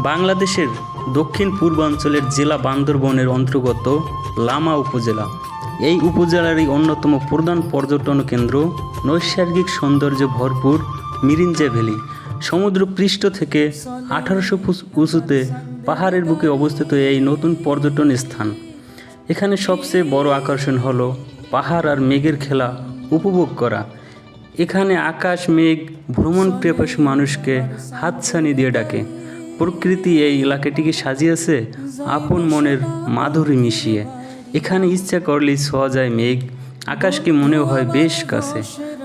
বাংলাদেশের দক্ষিণ পূর্বাঞ্চলের জেলা বান্দরবনের অন্তর্গত লামা উপজেলা। এই উপজেলারই অন্যতম প্রধান পর্যটন কেন্দ্র নৈসর্গিক সৌন্দর্যে ভরপুর মিরিঞ্জা ভ্যালি। সমুদ্রপৃষ্ঠ থেকে 1800 ফুট উঁচুতে পাহাড়ের বুকে অবস্থিত এই নতুন পর্যটন স্থান। এখানে সবচেয়ে বড় আকর্ষণ হলো পাহাড় আর মেঘের খেলা উপভোগ করা। এখানে আকাশ মেঘ ভ্রমণ পিপাসু মানুষকে হাতছানি দিয়ে ডাকে। প্রকৃতি এই এলাকাটিকে সাজিয়েছে আপন মনের মাধুরী মিশিয়ে। এখানে ইচ্ছা করলেই ছোঁয়া যায় মেঘ, আকাশকে মনেও হয় বেশ কাছে।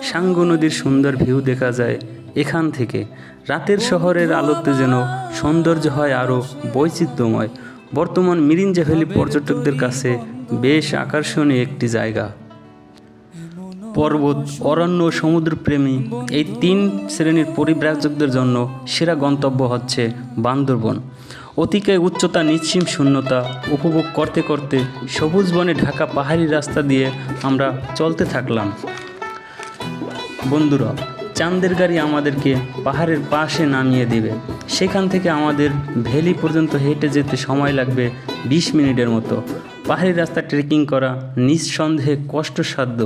সাঙ্গু নদীর সুন্দর ভিউ দেখা যায় এখান থেকে। রাতের শহরের আলোতে যেন সৌন্দর্য হয় আরও বৈচিত্র্যময়। বর্তমান মিরিঞ্জা ভ্যালি পর্যটকদের কাছে বেশ আকর্ষণীয় একটি জায়গা। পর্বত, অরণ্য, সমুদ্রপ্রেমী এই তিন শ্রেণীর পরিব্রাজকদের জন্য সেরা গন্তব্য হচ্ছে বান্দরবন। অতিকায় উচ্চতা, নিশ্চিম শূন্যতা উপভোগ করতে করতে সবুজ বনে ঢাকা পাহাড়ি রাস্তা দিয়ে আমরা চলতে থাকলাম। বন্ধুরা, চাঁদের গাড়ি আমাদেরকে পাহাড়ের পাশে নামিয়ে দেবে। সেখান থেকে আমাদের ভ্যালি পর্যন্ত হেঁটে যেতে সময় লাগবে 20 মিনিটের মতো। পাহাড়ি রাস্তা ট্রেকিং করা নিঃসন্দেহে কষ্টসাধ্য।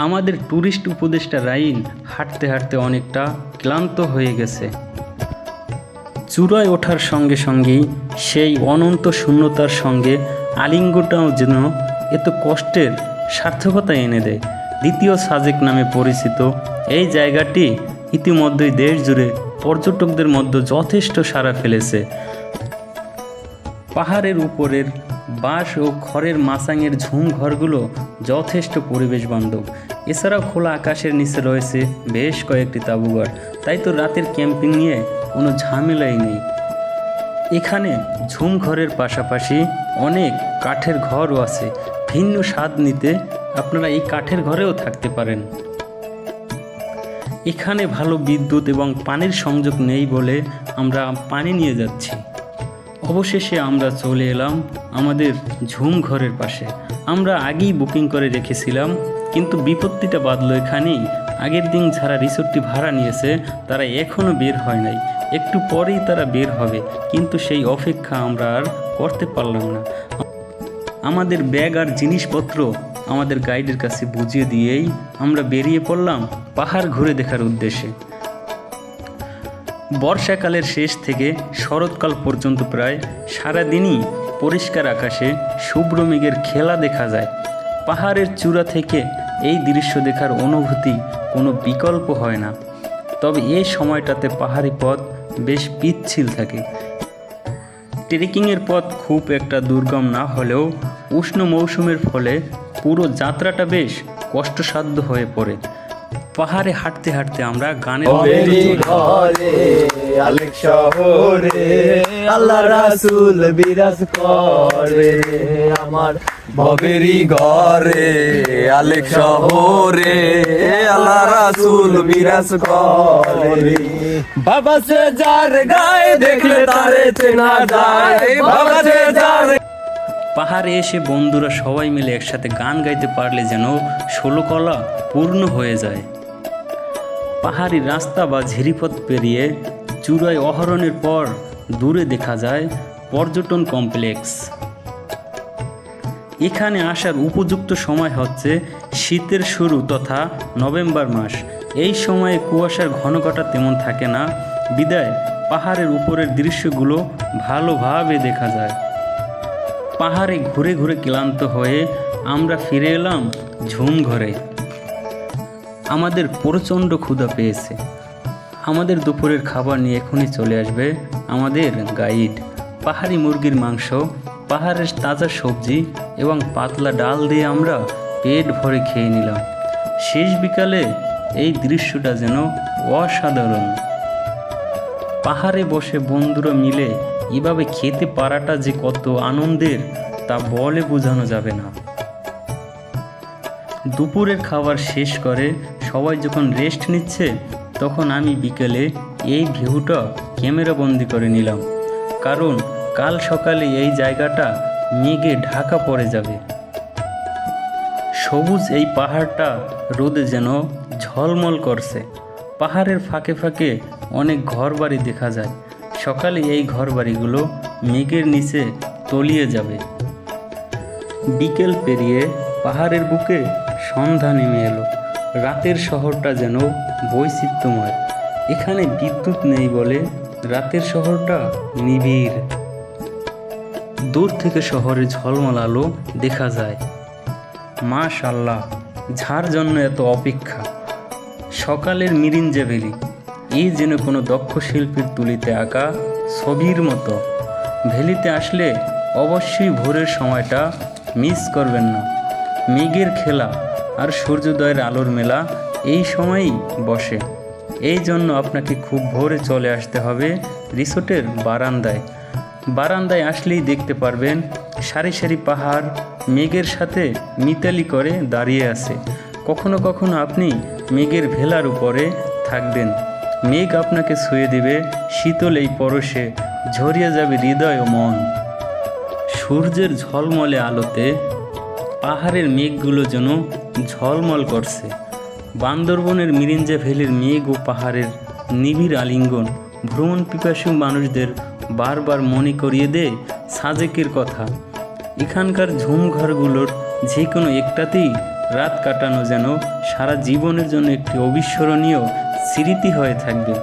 আমাদের ট্যুরিস্ট উপদেষ্টা রাইন হাঁটতে হাঁটতে অনেকটা ক্লান্ত হয়ে গেছে। চূড়ায় ওঠার সঙ্গে সঙ্গেই সেই অনন্ত শূন্যতার সঙ্গে আলিঙ্গনটাও যেন এত কষ্টের সার্থকতা এনে দেয়। দ্বিতীয় সাজেক নামে পরিচিত এই জায়গাটি ইতিমধ্যেই দেশ জুড়ে পর্যটকদের মধ্যে যথেষ্ট সাড়া ফেলেছে। পাহাড়ের উপরের বাঁশ ও খড়ের মাচাঙের ঝুম ঘরগুলো যথেষ্ট পরিবেশ বান্ধব। এছাড়াও খোলা আকাশের নিচে রয়েছে বেশ কয়েকটি তাঁবুঘর। তাই তো রাতের ক্যাম্পিং নিয়ে কোনো ঝামেলাই নেই। এখানে ঝুম ঘরের পাশাপাশি অনেক কাঠের ঘরও আছে। ভিন্ন স্বাদ নিতে আপনারা এই কাঠের ঘরেও থাকতে পারেন। এখানে ভালো বিদ্যুৎ এবং পানির সংযোগ নেই বলে আমরা পানি নিয়ে যাচ্ছি। অবশেষে আমরা চলে এলাম আমাদের ঝুম ঘরের পাশে। আমরা আগেই বুকিং করে রেখেছিলাম, কিন্তু বিপত্তিটা বাঁধলো এখানেই। আগের দিন যারা রিসোর্টটি ভাড়া নিয়েছে তারা এখনও বের হয় নাই। একটু পরেই তারা বের হবে, কিন্তু সেই অপেক্ষা আমরা আর করতে পারলাম না। আমাদের ব্যাগ আর জিনিসপত্র আমাদের গাইডের কাছে বুঝিয়ে দিয়েই আমরা বেরিয়ে পড়লাম পাহাড় ঘুরে দেখার উদ্দেশ্যে। বর্ষাকালের শেষ থেকে শরৎকাল পর্যন্ত প্রায় সারাদিনই পরিষ্কার আকাশে শুভ্র মেঘের খেলা দেখা যায়। পাহাড়ের চূড়া থেকে এই দৃশ্য দেখার অনুভূতি কোনো বিকল্প হয় না। তবে এই সময়টাতে পাহাড়ি পথ বেশ পিচ্ছিল থাকে। ট্রেকিংয়ের পথ খুব একটা দুর্গম না হলেও উষ্ণ মৌসুমের ফলে পুরো যাত্রাটা বেশ কষ্টসাধ্য হয়ে পড়ে। পাহাড়ে হাঁটতে হাঁটতে আমরা গানের আলেক শহরে আল্লাহ রাসূল বিরাজ করে, আমার ভবেরি ঘরে আলেক শহরে আল্লাহ রাসূল বিরাজ করে। বাবা সে যার গায়ে দেখলে তারে চেনা যায়, বাবা সে যার। পাহাড়ে এসে বন্ধুরা সবাই মিলে একসাথে গান গাইতে পারলে যেন ষোলকলা পূর্ণ হয়ে যায়। পাহাড়ি রাস্তা বা ঝিরিপথ পেরিয়ে চূড়ায় অহরণের পর দূরে দেখা যায় পর্যটন কমপ্লেক্স। এখানে আসার উপযুক্ত সময় হচ্ছে শীতের শুরু তথা নভেম্বর মাস। এই সময়ে কুয়াশার ঘনঘটা তেমন থাকে না, বিদায় পাহাড়ের উপরের দৃশ্যগুলো ভালোভাবে দেখা যায়। পাহাড়ে ঘুরে ঘুরে ক্লান্ত হয়ে আমরা ফিরে এলাম ঝুম ঘরে। আমাদের প্রচণ্ড ক্ষুধা পেয়েছে। আমাদের দুপুরের খাবার নিয়ে এখনই চলে আসবে আমাদের গাইড। পাহাড়ি মুরগির মাংস, পাহাড়ের তাজা সবজি এবং পাতলা ডাল দিয়ে আমরা পেট ভরে খেয়ে নিলাম। শেষ বিকালে এই দৃশ্যটা যেন অসাধারণ। পাহাড়ে বসে বন্ধুরা মিলে এভাবে খেতে পারাটা যে কত আনন্দের তা বলে বোঝানো যাবে না। দুপুরের খাবার শেষ করে সবাই যখন রেস্ট নিচ্ছে, তখন আমি বিকেলে এই ভিউটা ক্যামেরাবন্দি করে নিলাম, কারণ কাল সকালে এই জায়গাটা মেঘে ঢাকা পড়ে যাবে। সবুজ এই পাহাড়টা রোদে যেন ঝলমল করছে। পাহাড়ের ফাঁকে ফাঁকে অনেক ঘরবাড়ি দেখা যায়। সকালে এই ঘরবাড়িগুলো মেঘের নিচে তলিয়ে যাবে। বিকেল পেরিয়ে পাহাড়ের বুকে সন্ধ্যা নেমে এলো। রাতের শহরটা যেন বৈচিত্র্যময়। এখানে বিদ্যুৎ নেই বলে রাতের শহরটা নিবিড়। দূর থেকে শহরে ঝলমল আলো দেখা যায়। মাশাআল্লাহ, যার জন্য এত অপেক্ষা। সকালের মিরিঞ্জা ভ্যালি, এই যেন কোনো দক্ষ শিল্পীর তুলিতে আঁকা ছবির মতো। ভ্যালিতে আসলে অবশ্যই ভোরের সময়টা মিস করবেন না। মেঘের খেলা আর সূর্যোদয়ের আলোর মেলা এই সময়েই বসে। এই জন্য আপনাকে খুব ভোরে চলে আসতে হবে রিসোর্টের বারান্দায়। বারান্দায় আসলেই দেখতে পারবেন সারি সারি পাহাড় মেঘের সাথে মিতালি করে দাঁড়িয়ে আছে। কখনো কখনো আপনি মেঘের ভেলার উপরে থাকবেন। মেঘ আপনাকে ছুঁয়ে দিবে শীতল এই পরশে, ঝরিয়ে যাবে হৃদয় ও মন। সূর্যের ঝলমলে আলোতে পাহাড়ের মেঘগুলো যেন ঝলমল করছে। বান্দরবনের মিরিঞ্জা ভ্যালির মেঘ ও পাহাড়ের নিবিড় আলিঙ্গন ভ্রমণ পিপাসু মানুষদের বারবার মনে করিয়ে দেয় সাজেকের কথা। এখানকার ঝুমঘরগুলোর যে কোনো একটাতেই রাত কাটানো যেন সারা জীবনের জন্য একটি অবিস্মরণীয় স্মৃতি হয়ে থাকবে।